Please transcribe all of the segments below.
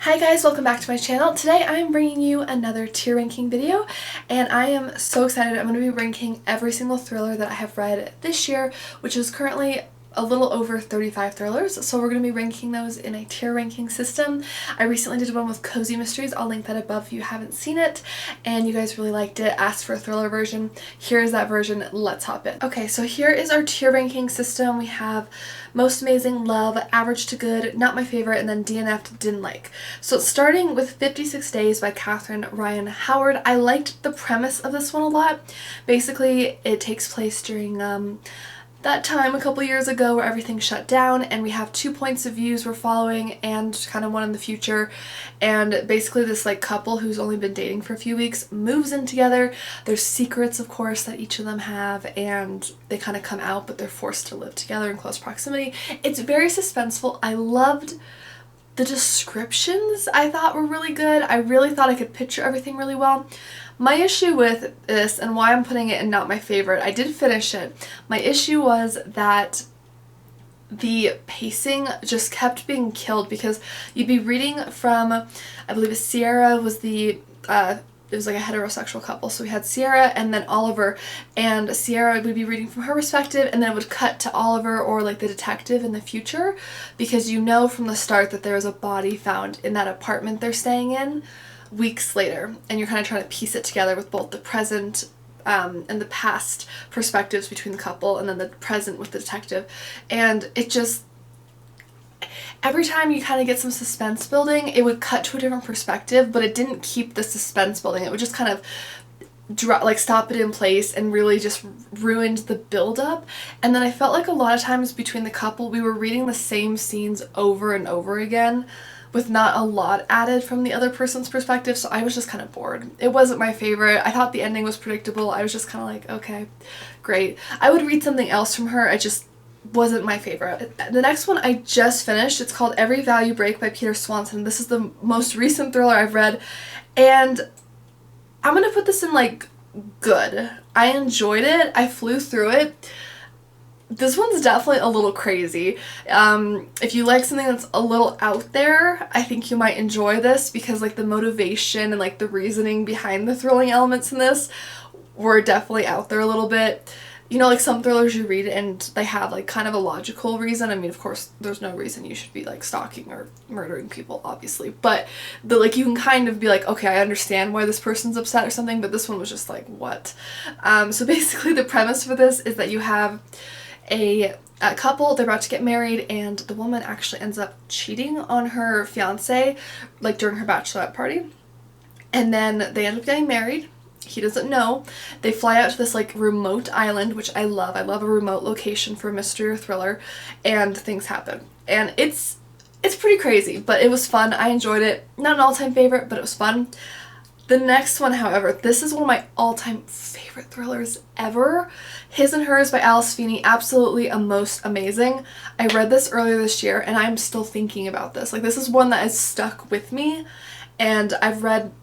Hi guys, welcome back to my channel. Today I'm bringing you another tier ranking video and I am so excited. I'm going to be ranking every single thriller that I have read this year, which is currently a little over 35 thrillers, so we're going to be ranking those in a tier ranking system. I recently did one with Cozy Mysteries. I'll link that above if you haven't seen it, and you guys really liked it, asked for a thriller version. Here is that version. Let's hop in. Okay, so here is our tier ranking system. We have Most Amazing, Love, Average to Good, Not My Favorite, and then DNF'd, Didn't Like. So starting with 56 Days by Catherine Ryan Howard. I liked the premise of this one a lot. Basically, it takes place during that time a couple years ago where everything shut down, and we have two points of views we're following and kind of one in the future, and basically this like couple who's only been dating for a few weeks moves in together. There's secrets, of course, that each of them have, and they kind of come out, but they're forced to live together in close proximity. It's very suspenseful. I loved the descriptions. I thought were really good. I really thought I could picture everything really well. My issue with this, and why I'm putting it in not my favorite, I did finish it. My issue was that the pacing just kept being killed, because you'd be reading from, I believe Sierra was the, it was like a heterosexual couple. So we had Sierra and then Oliver, and Sierra would be reading from her perspective, and then it would cut to Oliver or like the detective in the future, because you know from the start that there was a body found in that apartment they're staying in weeks later, and you're kind of trying to piece it together with both the present and the past perspectives between the couple, and then the present with the detective. And it just, every time you kind of get some suspense building, it would cut to a different perspective, but it didn't keep the suspense building. It would just kind of stop it in place and really just ruined the build-up. And then I felt like a lot of times between the couple, we were reading the same scenes over and over again, with not a lot added from the other person's perspective, so I was just kind of bored. It wasn't my favorite. I thought the ending was predictable. I was just kind of like, okay, great. I would read something else from her. It just wasn't my favorite. The next one I just finished. It's called Every Value Break by Peter Swanson. This is the most recent thriller I've read, and I'm gonna put this in like good. I enjoyed it. I flew through it. This one's definitely a little crazy. If you like something that's a little out there, I think you might enjoy this, because like the motivation and like the reasoning behind the thrilling elements in this were definitely out there a little bit. You know, like some thrillers you read and they have like kind of a logical reason. I mean, of course, there's no reason you should be like stalking or murdering people, obviously, but like you can kind of be like, okay, I understand why this person's upset or something, but this one was just like, what? So basically the premise for this is that you have a couple, they're about to get married, and the woman actually ends up cheating on her fiance like during her bachelorette party, and then they end up getting married. He doesn't know. They fly out to this like remote island, which I love. I love a remote location for a mystery or thriller, and things happen, and it's pretty crazy, but it was fun. I enjoyed it. Not an all-time favorite, but it was fun. The next one, however, this is one of my all-time favorite thrillers ever. His and Hers by Alice Feeney. Absolutely most amazing. I read this earlier this year, and I'm still thinking about this. Like, this is one that has stuck with me, and I've read,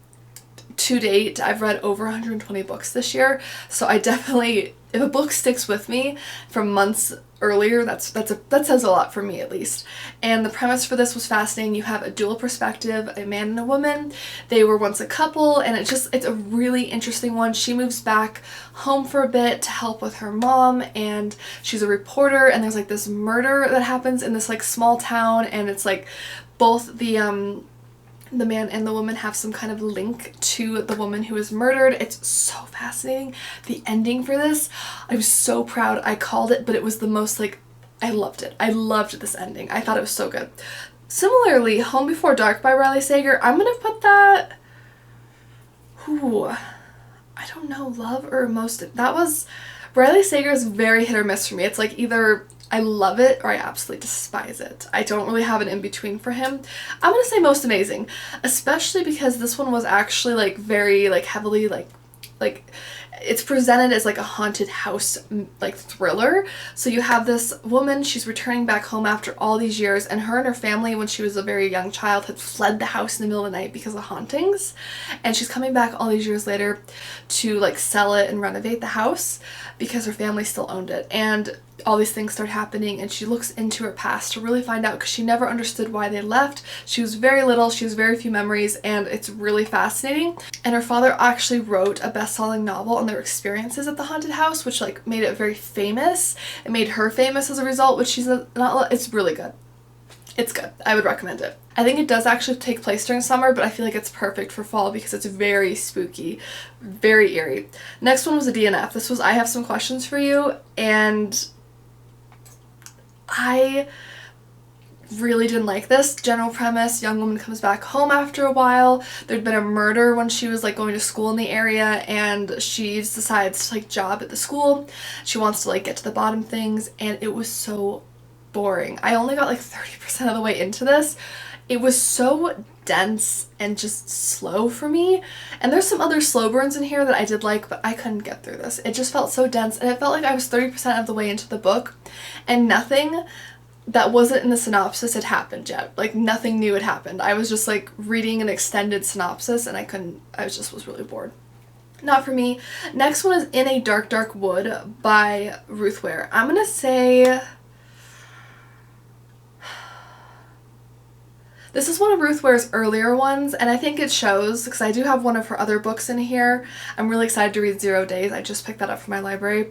to date, I've read over 120 books this year, so I definitely, if a book sticks with me from months earlier, that says a lot for me, at least. And the premise for this was fascinating. You have a dual perspective, a man and a woman. They were once a couple, and it's a really interesting one. She moves back home for a bit to help with her mom, and she's a reporter, and there's like this murder that happens in this like small town, and it's like both the man and the woman have some kind of link to the woman who was murdered. It's so fascinating. The ending for this, I was so proud I called it, but it was the most like, I loved it. I loved this ending. I thought it was so good. Similarly, Home Before Dark by Riley Sager, I'm gonna put that, I don't know, love or most, that was, Riley Sager is very hit or miss for me. It's like either I love it or I absolutely despise it. I don't really have an in-between for him. I'm gonna say most amazing, especially because this one was actually like very like heavily like it's presented as like a haunted house like thriller. So you have this woman, she's returning back home after all these years, and her family, when she was a very young child, had fled the house in the middle of the night because of hauntings, and she's coming back all these years later to like sell it and renovate the house because her family still owned it. And all these things start happening, and she looks into her past to really find out, because she never understood why they left. She was very little, she has very few memories, and it's really fascinating. And her father actually wrote a best-selling novel on their experiences at the haunted house, which like made it very famous. It made her famous as a result, which she's not. It's really good. It's good. I would recommend it. I think it does actually take place during summer, but I feel like it's perfect for fall because it's very spooky, very eerie. Next one was a DNF. This was I Have Some Questions for You, and I really didn't like this. General premise, young woman comes back home after a while. There'd been a murder when she was like going to school in the area, and she decides to like job at the school. She wants to like get to the bottom things, and it was so boring. I only got like 30% of the way into this. It was so dense and just slow for me. And there's some other slow burns in here that I did like, but I couldn't get through this. It just felt so dense, and it felt like I was 30% of the way into the book, and nothing that wasn't in the synopsis had happened yet. Like nothing new had happened. I was just like reading an extended synopsis, and I was really bored. Not for me. Next one is In a Dark, Dark Wood by Ruth Ware. I'm gonna say this is one of Ruth Ware's earlier ones, and I think it shows because I do have one of her other books in here. I'm really excited to read 0 Days. I just picked that up from my library.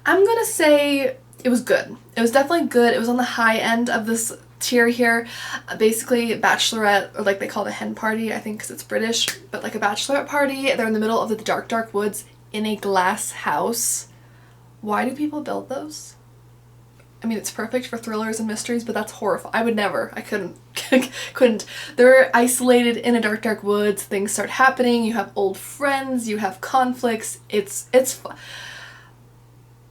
I'm gonna say it was good. It was definitely good. It was on the high end of this tier here. Basically, bachelorette, or like they call it a hen party, I think because it's British, but like a bachelorette party. They're in the middle of the dark, dark woods in a glass house. Why do people build those? I mean, it's perfect for thrillers and mysteries, but that's horrifying. I would never. I couldn't. couldn't. They're isolated in a dark, dark woods. Things start happening. You have old friends. You have conflicts. It's fun.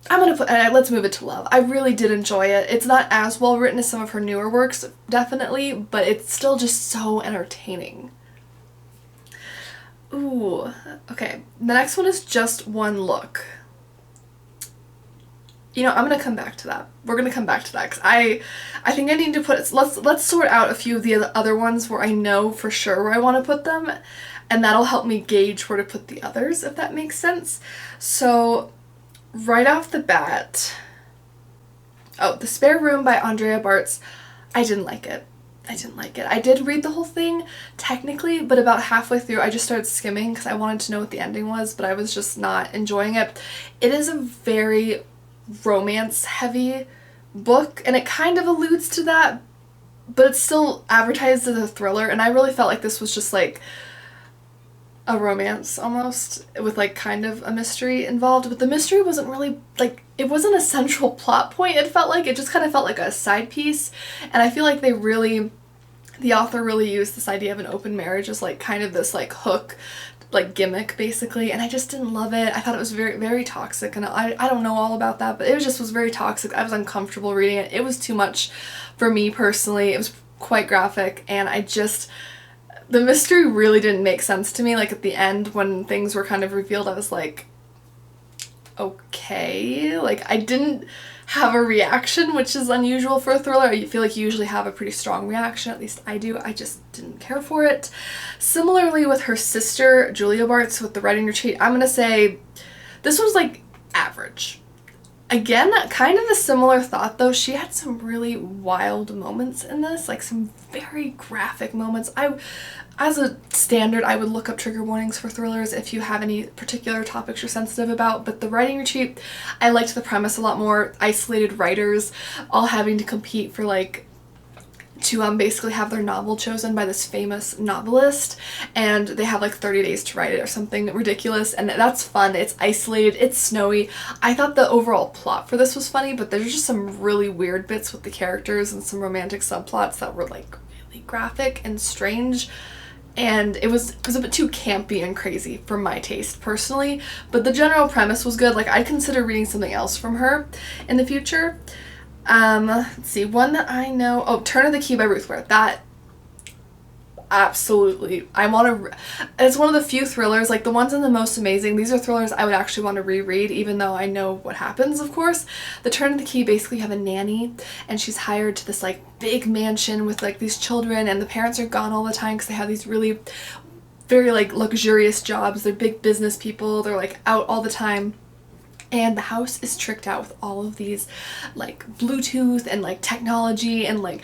I'm gonna put, let's move it to love. I really did enjoy it. It's not as well written as some of her newer works, definitely, but it's still just so entertaining. Ooh, okay. The next one is Just One Look. You know, I'm gonna come back to that. We're gonna come back to that because I think I need to put, let's sort out a few of the other ones where I know for sure where I want to put them, and that'll help me gauge where to put the others, if that makes sense. So right off the bat, The Spare Room by Andrea Bartz. I didn't like it. I did read the whole thing technically, but about halfway through I just started skimming because I wanted to know what the ending was, but I was just not enjoying it. It is a very romance heavy book, and it kind of alludes to that, but it's still advertised as a thriller, and I really felt like this was just like a romance almost with like kind of a mystery involved, but the mystery wasn't really like, it wasn't a central plot point. It felt like, it just kind of felt like a side piece, and I feel like the author really used this idea of an open marriage as like kind of this like hook, like gimmick basically, and I just didn't love it. I thought it was very, very toxic, and I don't know all about that, but it was very toxic. I was uncomfortable reading it. It was too much for me personally. It was quite graphic, and the mystery really didn't make sense to me. Like at the end when things were kind of revealed, I was like, okay, like I didn't have a reaction, which is unusual for a thriller. I feel like you usually have a pretty strong reaction, at least I do. I just didn't care for it. Similarly with her sister, Julia Bartz, with The Writing Retreat, I'm gonna say this was like average. Again, kind of a similar thought though. She had some really wild moments in this, like some very graphic moments. As a standard, I would look up trigger warnings for thrillers if you have any particular topics you're sensitive about, but The Writing Retreat, I liked the premise a lot more. Isolated writers all having to compete for like to basically have their novel chosen by this famous novelist, and they have like 30 days to write it or something ridiculous, and that's fun. It's isolated, it's snowy. I thought the overall plot for this was funny, but there's just some really weird bits with the characters and some romantic subplots that were like really graphic and strange, and it was a bit too campy and crazy for my taste personally, but the general premise was good. Like I'd consider reading something else from her in the future. Let's see, one that I know, Turn of the Key by Ruth Ware. That, absolutely, it's one of the few thrillers, like the ones in The Most Amazing, these are thrillers I would actually want to reread, even though I know what happens, of course. The Turn of the Key, basically you have a nanny, and she's hired to this like big mansion with like these children, and the parents are gone all the time because they have these really very like luxurious jobs. They're big business people, they're like out all the time. And the house is tricked out with all of these like Bluetooth and like technology, and like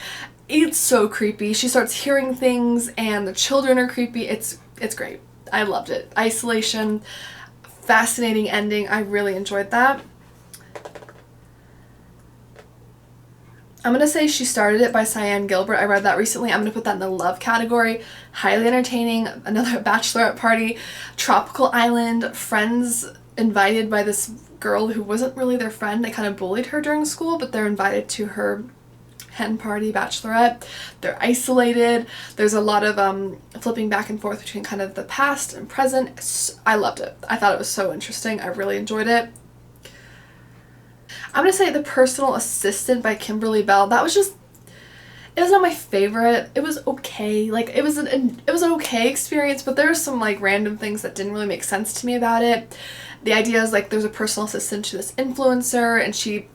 it's so creepy. She starts hearing things and the children are creepy. It's great. I loved it. Isolation, fascinating ending. I really enjoyed that. I'm going to say She Started It by Cyan Gilbert. I read that recently. I'm going to put that in the love category. Highly entertaining. Another bachelorette party. Tropical island. Friends invited by this girl who wasn't really their friend. They kind of bullied her during school, but they're invited to her hen party bachelorette. They're isolated. There's a lot of flipping back and forth between kind of the past and present. I loved it. I thought it was so interesting. I really enjoyed it. I'm gonna say The Personal Assistant by Kimberly Bell. That was just, it was not my favorite. It was okay. Like it was an okay experience, but there were some like random things that didn't really make sense to me about it. The idea is like there's a personal assistant to this influencer, and she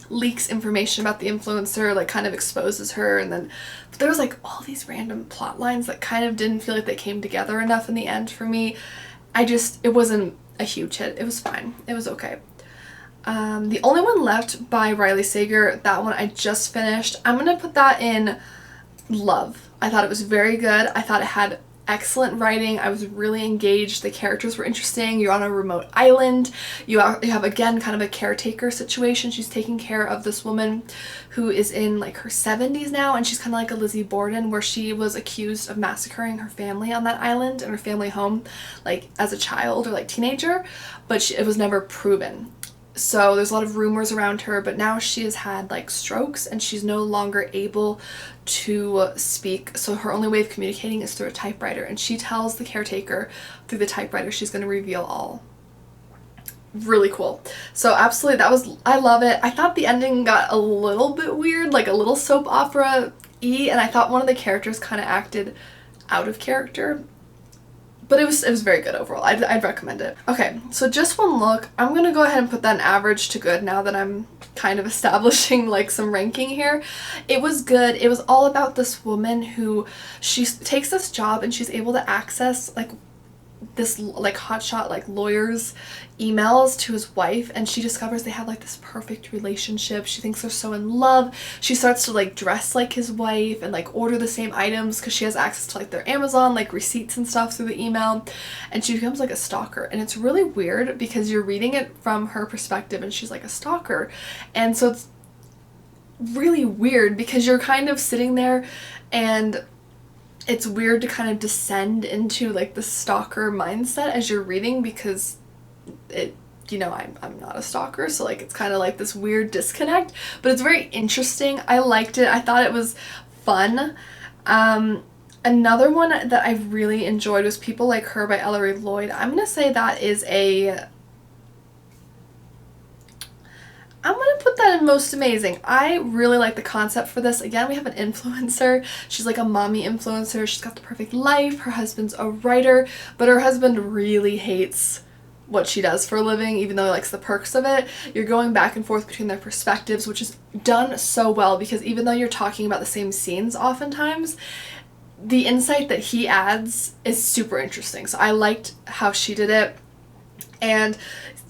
leaks information about the influencer, like kind of exposes her, and then there was like all these random plot lines that kind of didn't feel like they came together enough in the end for me. It wasn't a huge hit. It was fine. It was okay. The Only One Left by Riley Sager, that one I just finished. I'm gonna put that in love. I thought it was very good. I thought it had excellent writing. I was really engaged. The characters were interesting. You're on a remote island. You have again kind of a caretaker situation. She's taking care of this woman who is in like her 70s now, and she's kind of like a Lizzie Borden, where she was accused of massacring her family on that island and her family home like as a child or like teenager, but it was never proven. So there's a lot of rumors around her, but now she has had like strokes and she's no longer able to speak. So her only way of communicating is through a typewriter, and she tells the caretaker through the typewriter she's going to reveal all. Really cool. So absolutely, I love it. I thought the ending got a little bit weird, like a little soap opera-y, and I thought one of the characters kind of acted out of character. But it was very good overall. I'd recommend it. Okay, so Just One Look. I'm going to go ahead and put that in average to good now that I'm kind of establishing like some ranking here. It was good. It was all about this woman who she takes this job and she's able to access like this like hotshot like lawyer's emails to his wife, and she discovers they have like this perfect relationship. She thinks they're so in love. She starts to like dress like his wife and like order the same items because she has access to like their Amazon like receipts and stuff through the email, and she becomes like a stalker. And it's really weird because you're reading it from her perspective and she's like a stalker, and so it's really weird because you're kind of sitting there and it's weird to kind of descend into like the stalker mindset as you're reading, because I'm not a stalker, so like it's kind of like this weird disconnect, but it's very interesting. I liked it. I thought it was fun. Another one that I really enjoyed was People Like Her by Ellery Lloyd. I'm gonna say that is I'm going to put that in most amazing. I really like the concept for this. Again, we have an influencer. She's like a mommy influencer. She's got the perfect life. Her husband's a writer, but her husband really hates what she does for a living, even though he likes the perks of it. You're going back and forth between their perspectives, which is done so well, because even though you're talking about the same scenes oftentimes, the insight that he adds is super interesting. So I liked how she did it. And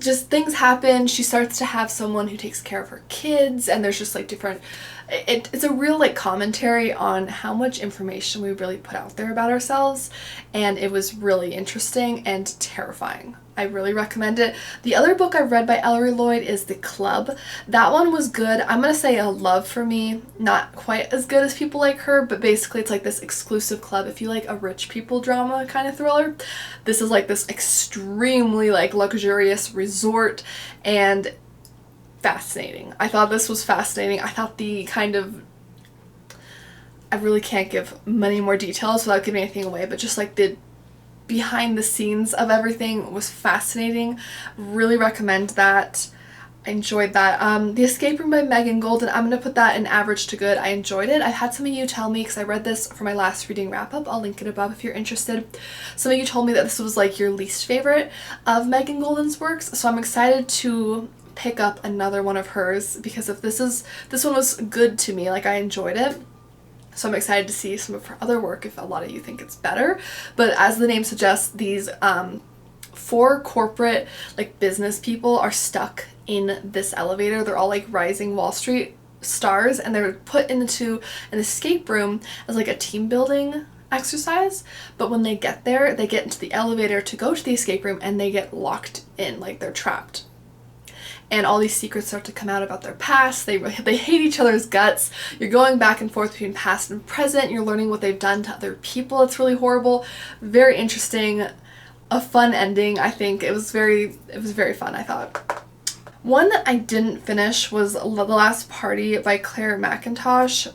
just things happen. She starts to have someone who takes care of her kids, and there's just like different, it's a real like commentary on how much information we really put out there about ourselves, and it was really interesting and terrifying. I really recommend it. The other book I read by Ellery Lloyd is The Club. That one was good. I'm gonna say a love for me. Not quite as good as People Like Her, but basically it's like this exclusive club. If you like a rich people drama kind of thriller, this is like this extremely like luxurious resort, and fascinating. I thought this was fascinating. I thought the kind of, I really can't give many more details without giving anything away, but just like the behind the scenes of everything was fascinating. Really recommend that. I enjoyed that. The Escape Room by Megan Golden, I'm going to put that in average to good. I enjoyed it. I've had some of you tell me, because I read this for my last reading wrap-up, I'll link it above if you're interested. Some of you told me that this was like your least favorite of Megan Golden's works, so I'm excited to pick up another one of hers, because if this one was good to me, like I enjoyed it. So I'm excited to see some of her other work if a lot of you think it's better. But as the name suggests, these 4 corporate like business people are stuck in this elevator. They're all like rising Wall Street stars, and they're put into an escape room as like a team building exercise. But when they get there, they get into the elevator to go to the escape room, and they get locked in, like they're trapped. And all these secrets start to come out about their past. They hate each other's guts. You're going back and forth between past and present. You're learning what they've done to other people. It's really horrible. Very interesting. A fun ending, I think. It was very fun, I thought. One that I didn't finish was The Last Party by Claire McIntosh.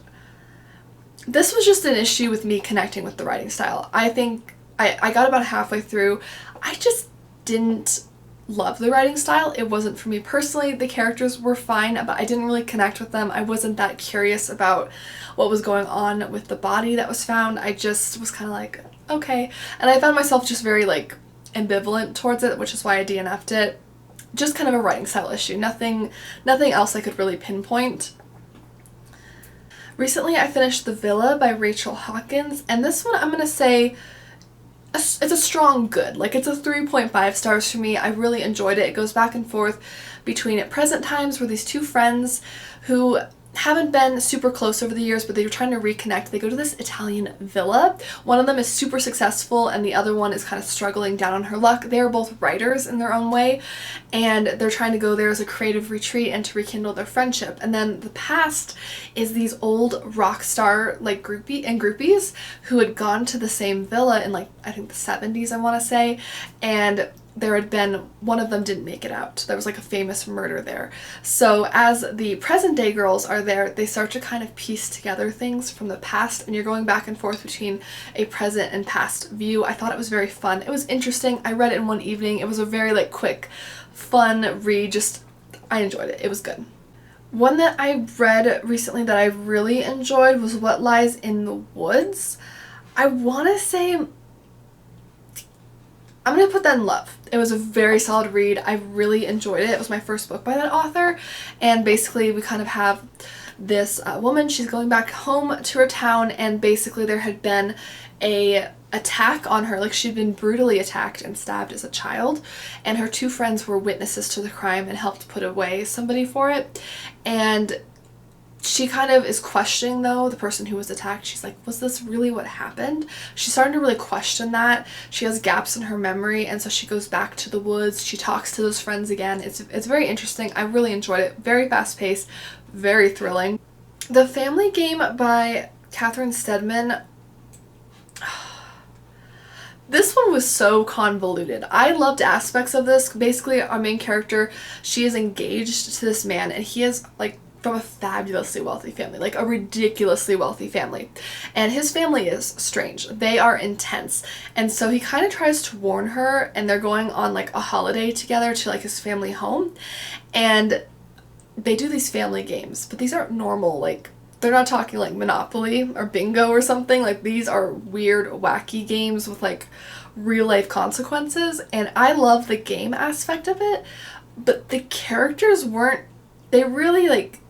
This was just an issue with me connecting with the writing style. I think I got about halfway through. I just didn't love the writing style. It wasn't for me personally. The characters were fine, but I didn't really connect with them. I wasn't that curious about what was going on with the body that was found. I just was kind of like, okay. And I found myself just very like ambivalent towards it, which is why I DNF'd it. Just kind of a writing style issue. Nothing else I could really pinpoint. Recently I finished The Villa by Rachel Hawkins, and this one I'm gonna say it's a strong good. Like, it's a 3.5 stars for me. I really enjoyed it. It goes back and forth between at present times where these 2 friends who haven't been super close over the years, but they were trying to reconnect. They go to this Italian villa. One of them is super successful and the other one is kind of struggling down on her luck. They are both writers in their own way, and they're trying to go there as a creative retreat and to rekindle their friendship. And then the past is these old rock star like groupies who had gone to the same villa in like, I think the 70s, I want to say, and there had been, one of them didn't make it out. There was like a famous murder there. So as the present day girls are there, they start to kind of piece together things from the past, and you're going back and forth between a present and past view. I thought it was very fun. It was interesting. I read it in one evening. It was a very like quick, fun read. Just, I enjoyed it. It was good. One that I read recently that I really enjoyed was What Lies in the Woods. I want to say, I'm going to put that in love. It was a very solid read. I really enjoyed it. It was my first book by that author, and basically we kind of have this woman, she's going back home to her town, and basically there had been a attack on her. Like, she'd been brutally attacked and stabbed as a child, and her 2 friends were witnesses to the crime and helped put away somebody for it. And she kind of is questioning, though, the person who was attacked. She's like, was this really what happened? She's starting to really question that. She has gaps in her memory, and so she goes back to the woods. She talks to those friends again. It's very interesting. I really enjoyed it. Very fast-paced, very thrilling. The Family Game by Catherine Stedman. This one was so convoluted. I loved aspects of this. Basically, our main character, she is engaged to this man, and he is like from a fabulously wealthy family, like a ridiculously wealthy family. And his family is strange. They are intense. And so he kind of tries to warn her, and they're going on like a holiday together to like his family home. And they do these family games, but these aren't normal, like, they're not talking like Monopoly or Bingo or something. Like, these are weird, wacky games with like real life consequences. And I love the game aspect of it, but the characters weren't, they really like,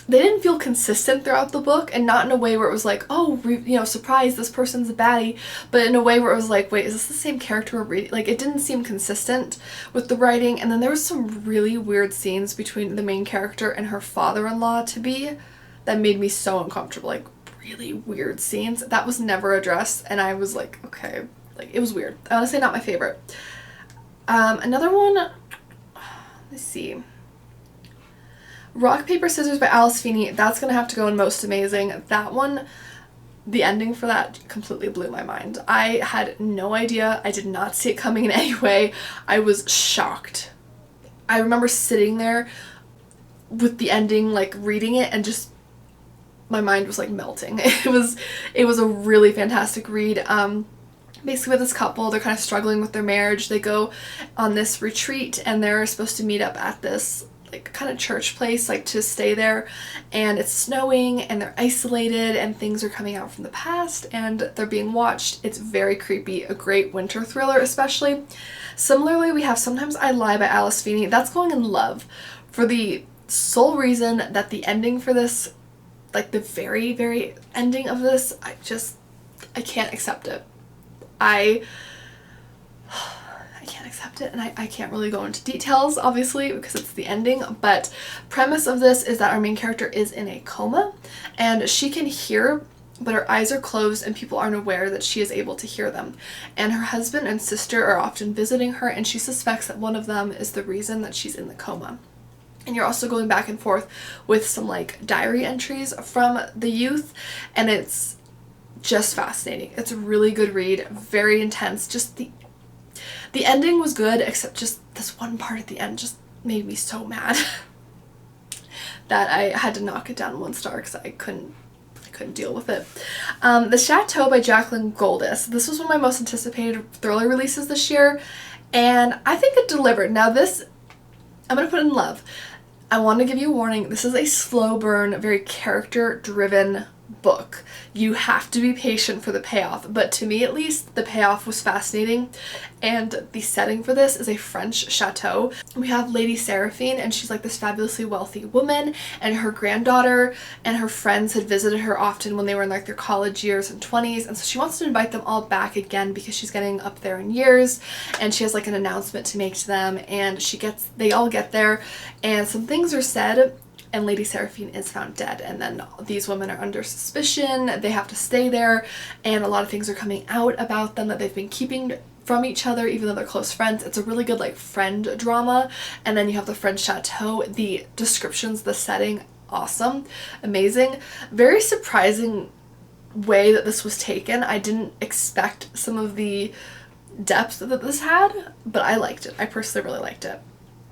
they didn't feel consistent throughout the book, and not in a way where it was like, oh, you know, surprise, this person's a baddie, but in a way where it was like, wait, is this the same character we're reading? Like, it didn't seem consistent with the writing. And then there was some really weird scenes between the main character and her father-in-law that made me so uncomfortable. Like, really weird scenes that was never addressed, and I was like, okay, like, it was weird. Honestly, not my favorite. Another one, let's see. Rock, Paper, Scissors by Alice Feeney. That's gonna have to go in Most Amazing. That one, the ending for that completely blew my mind. I had no idea. I did not see it coming in any way. I was shocked. I remember sitting there with the ending, like reading it, and just my mind was like melting. It was a really fantastic read. Basically with this couple, they're kind of struggling with their marriage. They go on this retreat, and they're supposed to meet up at this like kind of church place, like to stay there, and it's snowing and they're isolated and things are coming out from the past and they're being watched. It's very creepy, a great winter thriller especially. Similarly, we have Sometimes I Lie by Alice Feeney. That's going in love for the sole reason that the ending for this, like the very, very ending of this, I can't accept it. I can't accept it, and I can't really go into details, obviously, because it's the ending, but premise of this is that our main character is in a coma, and she can hear, but her eyes are closed and people aren't aware that she is able to hear them. And her husband and sister are often visiting her, and she suspects that one of them is the reason that she's in the coma. And you're also going back and forth with some like diary entries from the youth, and it's just fascinating. It's a really good read, very intense. Just the ending was good, except just this one part at the end just made me so mad that I had to knock it down 1 star because I couldn't deal with it. The Chateau by Jacqueline Goldis. This was one of my most anticipated thriller releases this year, and I think it delivered. Now this, I'm going to put in love. I want to give you a warning. This is a slow burn, very character-driven book. You have to be patient for the payoff, but to me at least the payoff was fascinating, and the setting for this is a French chateau. We have Lady Seraphine, and she's like this fabulously wealthy woman, and her granddaughter and her friends had visited her often when they were in like their college years and 20s, and so she wants to invite them all back again because she's getting up there in years, and she has like an announcement to make to them, and they all get there, and some things are said, and Lady Seraphine is found dead, and then these women are under suspicion. They have to stay there, and a lot of things are coming out about them that they've been keeping from each other even though they're close friends. It's a really good like friend drama. And then you have the French chateau. The descriptions, the setting, awesome, amazing. Very surprising way that this was taken. I didn't expect some of the depth that this had, but I liked it. I personally really liked it.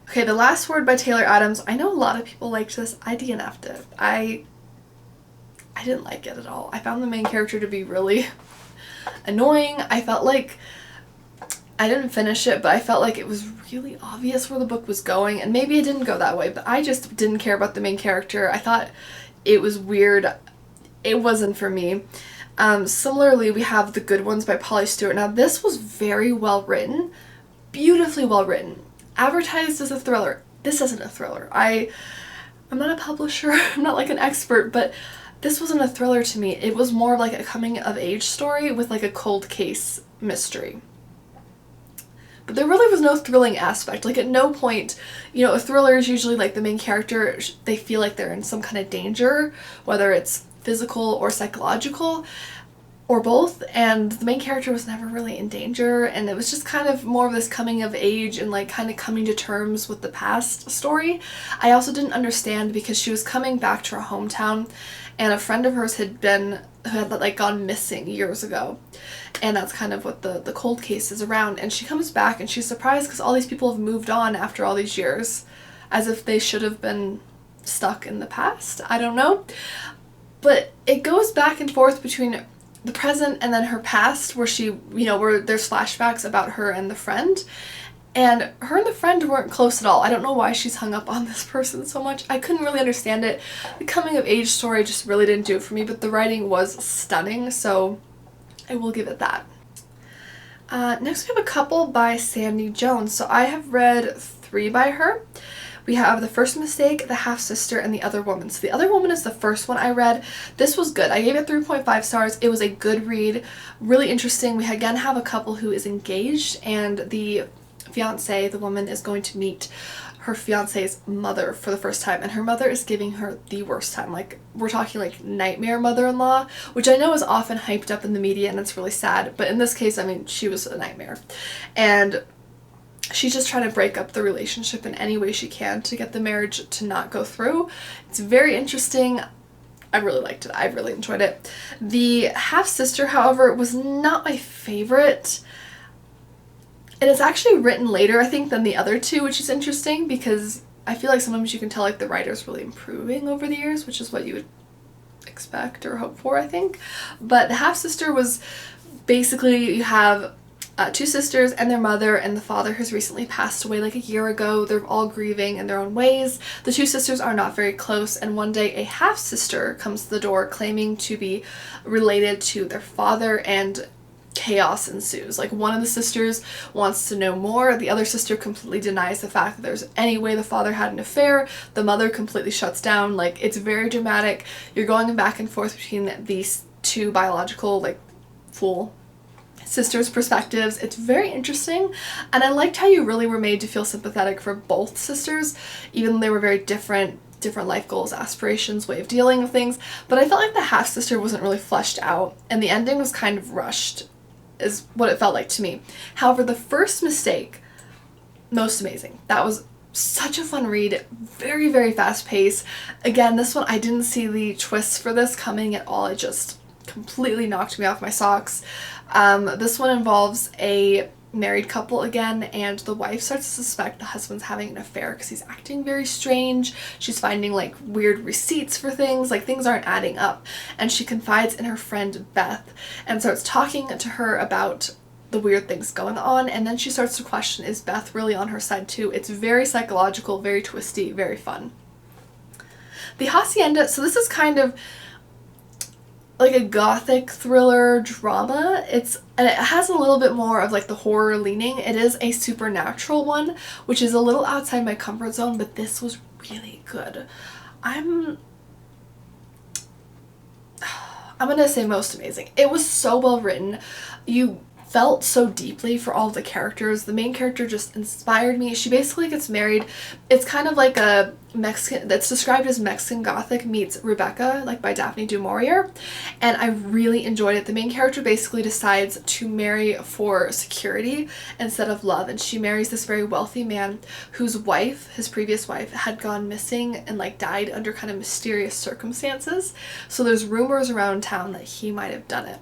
Okay, The Last Word by Taylor Adams. I know a lot of people liked this. I DNF'd it. I didn't like it at all. I found the main character to be really annoying. I felt like, I didn't finish it, but I felt like it was really obvious where the book was going, and maybe it didn't go that way, but I just didn't care about the main character. I thought it was weird. It wasn't for me. Similarly, we have The Good Ones by Polly Stewart. Now, this was very well written, beautifully well written. Advertised as a thriller. This isn't a thriller. I'm not a publisher, I'm not like an expert, but this wasn't a thriller to me. It was more like a coming of age story with like a cold case mystery. But there really was no thrilling aspect. Like at no point, you know, a thriller is usually like the main character, they feel like they're in some kind of danger, whether it's physical or psychological, or both, and the main character was never really in danger, and it was just kind of more of this coming of age and like kind of coming to terms with the past story. I also didn't understand because she was coming back to her hometown, and a friend of hers who had like gone missing years ago, and that's kind of what the cold case is around. And she comes back and she's surprised because all these people have moved on after all these years, as if they should have been stuck in the past. I don't know, but it goes back and forth between the present and then her past, where she, you know, where there's flashbacks about her and the friend, and her and the friend weren't close at all. I don't know why she's hung up on this person so much. I couldn't really understand it. The coming of age story just really didn't do it for me, but the writing was stunning, so I will give it that. Next we have A Couple by Sandy Jones. So I have read 3 by her. We have The First Mistake, The Half-Sister, and The Other Woman. So The Other Woman is the first one I read. This was good. I gave it 3.5 stars. It was a good read, really interesting. We again have a couple who is engaged, and the fiance, the woman, is going to meet her fiance's mother for the first time, and her mother is giving her the worst time. Like, we're talking like nightmare mother-in-law, which I know is often hyped up in the media, and it's really sad, but in this case, I mean, she was a nightmare. And she's just trying to break up the relationship in any way she can to get the marriage to not go through. It's very interesting. I really liked it. I really enjoyed it. The Half-Sister, however, was not my favorite. It is actually written later, I think, than the other 2, which is interesting because I feel like sometimes you can tell like the writer's really improving over the years, which is what you would expect or hope for, I think. But The Half-Sister was basically, you have 2 sisters and their mother, and the father has recently passed away like a year ago. They're all grieving in their own ways. The 2 sisters are not very close, and one day a half-sister comes to the door claiming to be related to their father, and chaos ensues. Like, one of the sisters wants to know more. The other sister completely denies the fact that there's any way the father had an affair. The mother completely shuts down. Like, it's very dramatic. You're going back and forth between these 2 biological, like, full sisters' perspectives. It's very interesting, and I liked how you really were made to feel sympathetic for both sisters, even though they were very different life goals, aspirations, way of dealing with things. But I felt like the half-sister wasn't really fleshed out, and the ending was kind of rushed, is what it felt like to me. However, the first mistake, most amazing. That was such a fun read, very, very fast paced. Again, this one, I didn't see the twists for this coming at all. It just completely knocked me off my socks. This one involves a married couple again, and the wife starts to suspect the husband's having an affair because he's acting very strange. She's finding like weird receipts for things, like things aren't adding up, and she confides in her friend Beth and starts talking to her about the weird things going on, and then she starts to question, is Beth really on her side too? It's very psychological, very twisty, very fun. The Hacienda, so this is kind of like a gothic thriller drama. And it has a little bit more of like the horror leaning. It is a supernatural one, which is a little outside my comfort zone, but this was really good. I'm gonna say most amazing. It was so well written. You felt so deeply for all of the characters. The main character just inspired me. She basically gets married. It's kind of like a Mexican, that's described as Mexican Gothic meets Rebecca, like by Daphne du Maurier, and I really enjoyed it. The main character basically decides to marry for security instead of love, and she marries this very wealthy man whose wife, his previous wife, had gone missing and like died under kind of mysterious circumstances. So there's rumors around town that he might have done it.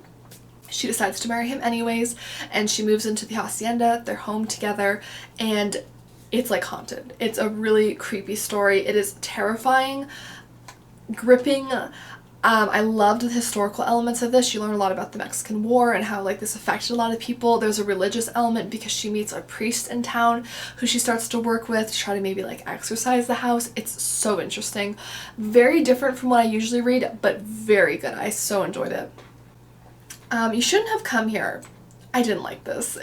She decides to marry him anyways, and she moves into the hacienda. They're home together, and it's like haunted. It's a really creepy story. It is terrifying, gripping. I loved the historical elements of this. You learn a lot about the Mexican War and how like this affected a lot of people. There's a religious element because she meets a priest in town who she starts to work with to try to maybe like exorcise the house. It's so interesting. Very different from what I usually read, but very good. I so enjoyed it. You Shouldn't Have Come Here. I didn't like this.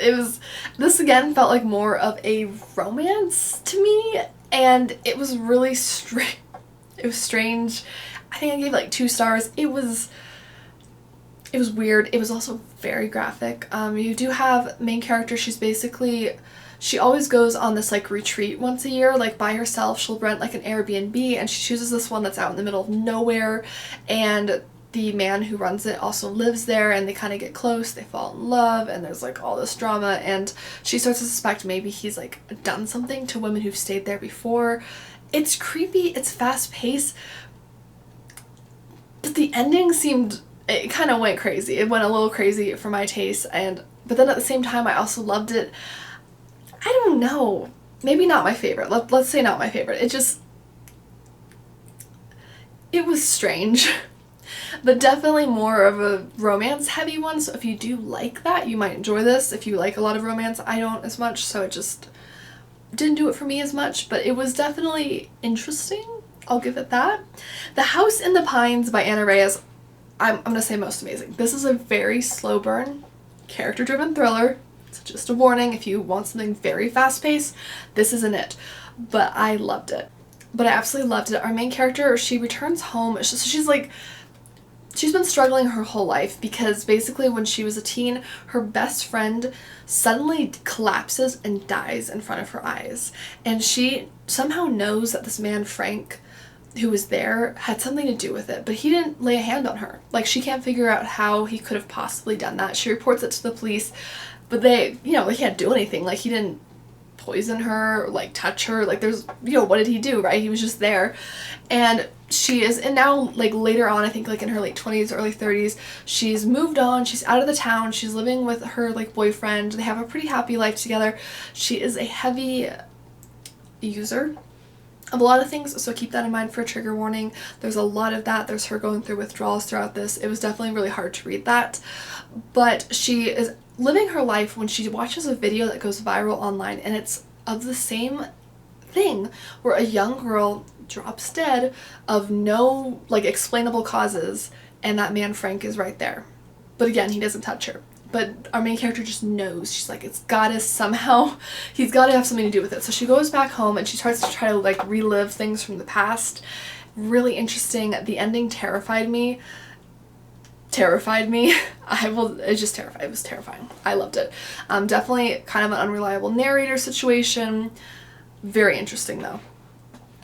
This again felt like more of a romance to me, and it was really strange. It was strange. I think I gave it like 2 stars. It was weird. It was also very graphic. You do have main character, she always goes on this like retreat once a year, like by herself. She'll rent like an Airbnb, and she chooses this one that's out in the middle of nowhere, and the man who runs it also lives there, and they kind of get close, they fall in love, and there's like all this drama, and she starts to suspect maybe he's like done something to women who've stayed there before. It's creepy, it's fast paced, but the ending it kind of went crazy. It went a little crazy for my taste, but then at the same time I also loved it. I don't know, maybe not my favorite. Let's say not my favorite. It was strange. But definitely more of a romance heavy one, so if you do like that, you might enjoy this. If you like a lot of romance, I don't as much, so it just didn't do it for me as much, but it was definitely interesting. I'll give it that. The House in the Pines by Anna Reyes, I'm gonna say most amazing. This is a very slow burn, character-driven thriller. So just a warning, if you want something very fast-paced, this isn't it. But I loved it. But I absolutely loved it. Our main character, she returns home, so she's been struggling her whole life because basically when she was a teen, her best friend suddenly collapses and dies in front of her eyes. And she somehow knows that this man, Frank, who was there, had something to do with it, but he didn't lay a hand on her. Like, she can't figure out how he could have possibly done that. She reports it to the police, but they can't do anything. Like, he didn't poison her or like touch her. Like, there's, what did he do, right? He was just there. And now like later on, I think like in her late 20s, early 30s, she's moved on, she's out of the town, she's living with her like boyfriend, they have a pretty happy life together. She is a heavy user of a lot of things, so keep that in mind for a trigger warning. There's a lot of that. There's her going through withdrawals throughout this. It was definitely really hard to read that, but she is living her life when she watches a video that goes viral online, and it's of the same thing where a young girl drops dead of no like explainable causes, and that man Frank is right there, but again, he doesn't touch her. But our main character just knows. She's like, he's got to have something to do with it. So she goes back home and she starts to try to like relive things from the past. Really interesting. The ending terrified me. terrified me. It just terrified. It was terrifying. I loved it. Definitely kind of an unreliable narrator situation. Very interesting though.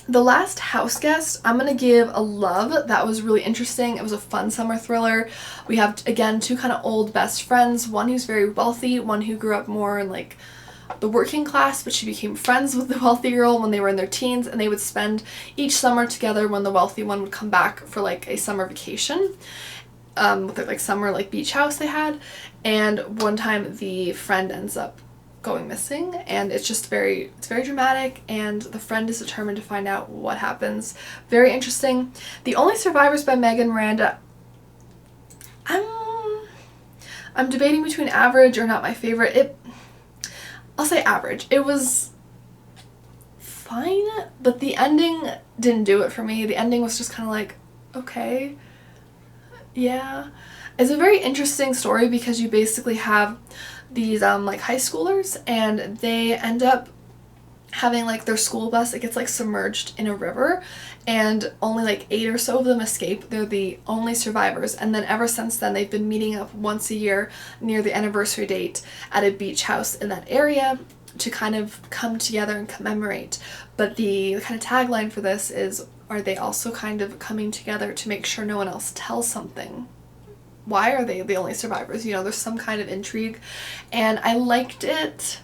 The Last House Guest, I'm going to give a love. That was really interesting. It was a fun summer thriller. We have, again, two kind of old best friends. One who's very wealthy, one who grew up more in like the working class, but she became friends with the wealthy girl when they were in their teens, and they would spend each summer together when the wealthy one would come back for like a summer vacation. With their like summer like beach house they had. And one time the friend ends up going missing, and it's very dramatic, and the friend is determined to find out what happens. Very interesting. The Only Survivors by Megan Miranda, I'm debating between average or not my favorite. I'll say average. It was fine, but the ending didn't do it for me. The ending was just kind of like, okay, yeah. It's a very interesting story because you basically have these like high schoolers, and they end up having like their school bus, it gets like submerged in a river, and only like 8 or so of them escape. They're the only survivors, and then ever since then they've been meeting up once a year near the anniversary date at a beach house in that area to kind of come together and commemorate. But the kind of tagline for this is, are they also kind of coming together to make sure no one else tells something? Why are they the only survivors? You know, there's some kind of intrigue, and I liked it,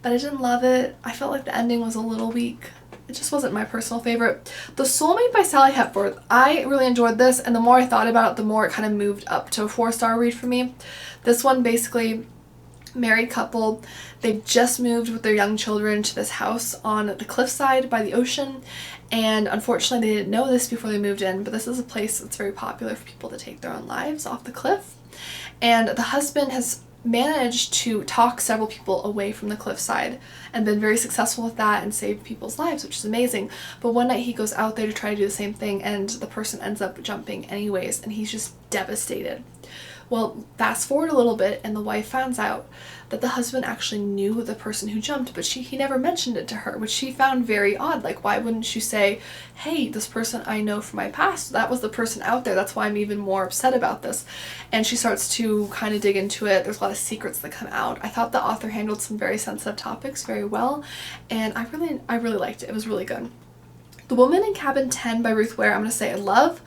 but I didn't love it. I felt like the ending was a little weak. It just wasn't my personal favorite. The Soulmate by Sally Hepworth, I really enjoyed this, and the more I thought about it, the more it kind of moved up to a 4-star read for me. This one, basically, married couple, they just moved with their young children to this house on the cliffside by the ocean, and unfortunately they didn't know this before they moved in, but this is a place that's very popular for people to take their own lives off the cliff. And the husband has managed to talk several people away from the cliffside and been very successful with that and saved people's lives, which is amazing. But one night he goes out there to try to do the same thing, and the person ends up jumping anyways, and he's just devastated. Well, fast forward a little bit, and the wife finds out that the husband actually knew the person who jumped, but he never mentioned it to her, which she found very odd. Like, why wouldn't you say, hey, this person I know from my past, that was the person out there, that's why I'm even more upset about this. And she starts to kind of dig into it. There's a lot of secrets that come out. I thought the author handled some very sensitive topics very well, and I really liked it. It was really good. The Woman in Cabin 10 by Ruth Ware, I'm going to say I love.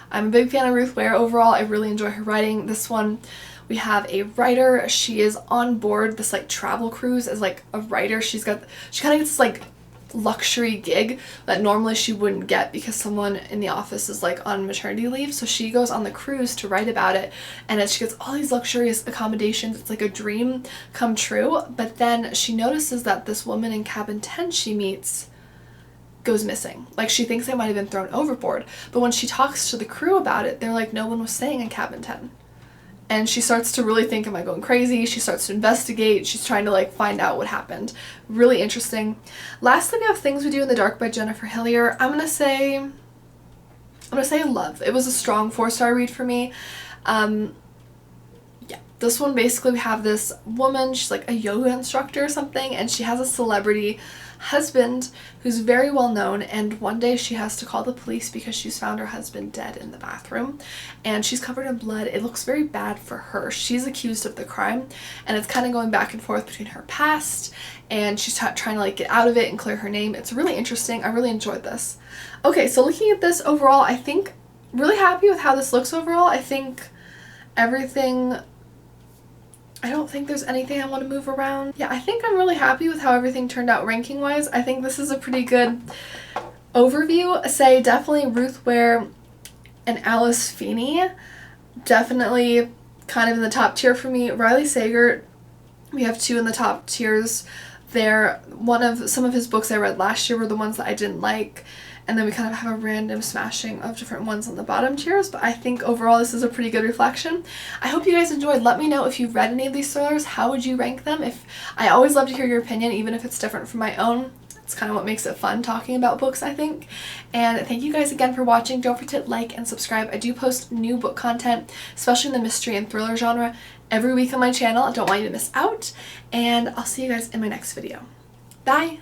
I'm a big fan of Ruth Ware overall. I really enjoy her writing. This one, we have a writer. She is on board this like travel cruise as like a writer. She kind of gets this like luxury gig that normally she wouldn't get because someone in the office is like on maternity leave. So she goes on the cruise to write about it, and then she gets all these luxurious accommodations. It's like a dream come true. But then she notices that this woman in cabin 10 she meets goes missing. Like, she thinks they might have been thrown overboard, but when she talks to the crew about it, they're like, no one was staying in cabin 10. And she starts to really think, am I going crazy? She starts to investigate. She's trying to like find out what happened. Really interesting. Lastly, we have Things We Do in the Dark by Jennifer Hillier. I'm gonna say love. It was a strong 4-star read for me. Yeah, this one, basically we have this woman, she's like a yoga instructor or something, and she has a celebrity husband who's very well known, and one day she has to call the police because she's found her husband dead in the bathroom, and she's covered in blood. It looks very bad for her. She's accused of the crime, and it's kind of going back and forth between her past, and she's trying to like get out of it and clear her name. It's really interesting. I really enjoyed this. Okay, so looking at this overall, I think really happy with how this looks overall. I think everything, I don't think there's anything I want to move around. Yeah, I think I'm really happy with how everything turned out ranking wise. I think this is a pretty good overview. Say definitely Ruth Ware and Alice Feeney, definitely kind of in the top tier for me. Riley Sager, we have 2 in the top tiers there. Some of his books I read last year were the ones that I didn't like, and then we kind of have a random smashing of different ones on the bottom tiers, but I think overall this is a pretty good reflection. I hope you guys enjoyed. Let me know if you've read any of these thrillers. How would you rank them? I always love to hear your opinion, even if it's different from my own. It's kind of what makes it fun talking about books, I think. And thank you guys again for watching. Don't forget to like and subscribe. I do post new book content, especially in the mystery and thriller genre, every week on my channel. I don't want you to miss out. And I'll see you guys in my next video. Bye!